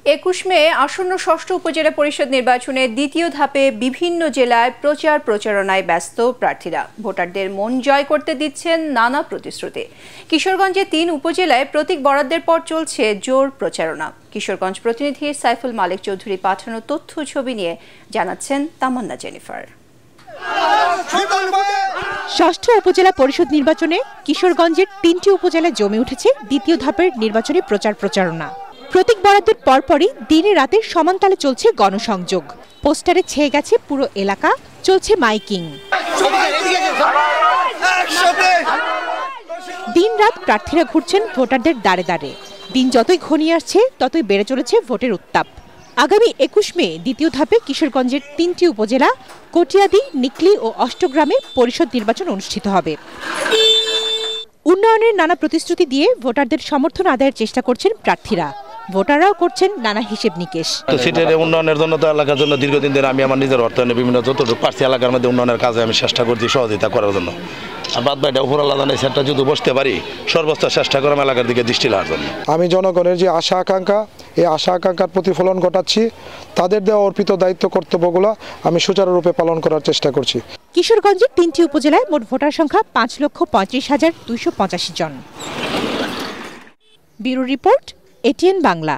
21 মে আসন্ন ষষ্ঠ উপজেলা পরিষদ নির্বাচনের দ্বিতীয় ধাপে বিভিন্ন জেলায় প্রচার প্রচারণায় ব্যস্ত প্রার্থীরা ভোটারদের মন জয় করতে দিচ্ছেন নানা প্রতিশ্রুতি। কিশোরগঞ্জে 3 উপজেলায় প্রতীক বরাদ্দের পর চলছে জোর প্রচারণা। কিশোরগঞ্জ প্রতিনিধি সাইফুল মালিক চৌধুরী পাঠানো তথ্য ছবি নিয়ে জানাচ্ছেন তামান্না জেনিফার। ষষ্ঠ উপজেলা পরিষদ নির্বাচনে কিশোরগঞ্জের 3টি উপজেলায় জমে উঠেছে দ্বিতীয় ধাপের নির্বাচনী প্রচার প্রচারণা। প্রতীক বরাদ্দের পরপরই দিনে রাতে সমানতালে চলছে গণসংযোগ। পোস্টারে ছেয়ে গেছে পুরো এলাকা, চলছে মাইকিং। দিনরাত প্রার্থীরা ঘুরছেন ভোটারদের দ্বারে দ্বারে। দিন যতই ঘনিয়ে আসছে ততই বেড়ে চলেছে ভোটের উত্তাপ। আগামী 21 মে দ্বিতীয় ধাপে কিশোরগঞ্জের 3টি উপজেলা কটিয়াদি, নিকলি ও অষ্টগ্রামে পরিষদ নির্বাচন অনুষ্ঠিত হবে। উন্নয়নের নানা প্রতিশ্রুতি দিয়ে ভোটারদের সমর্থন আদায়ের চেষ্টা করছেন প্রার্থীরা। ভোটাররাও করছেন নানা হিসেব নিকেশ। সিটের উন্নয়নের জন্য তো এলাকার জন্য দীর্ঘদিন ধরে আমি আমার নিজের অর্থায়নে বিভিন্ন যতটুকু পার্সি এলাকার মধ্যে উন্নয়নের কাজে আমি চেষ্টা করছি সহযোগিতা করার জন্য। আর বাদ বাইটা উপর আল্লাহ জানে সেটা যদি বসতে পারি সর্বোচ্চ চেষ্টা করলাম এলাকার দিকে দৃষ্টি দেওয়ার জন্য। আমি জনগণের যে আশা আকাঙ্ক্ষা, এই আশা আকাঙ্ক্ষার প্রতিফলন ঘটাচ্ছি। তাদের দেওয়া অর্পিত দায়িত্ব কর্তব্যগুলো আমি সুচারুরূপে পালন করার চেষ্টা করছি। কিশোরগঞ্জের 3টি উপজেলায় মোট ভোটার সংখ্যা 5,35,285 জন। Bureau report, ATN Bangla.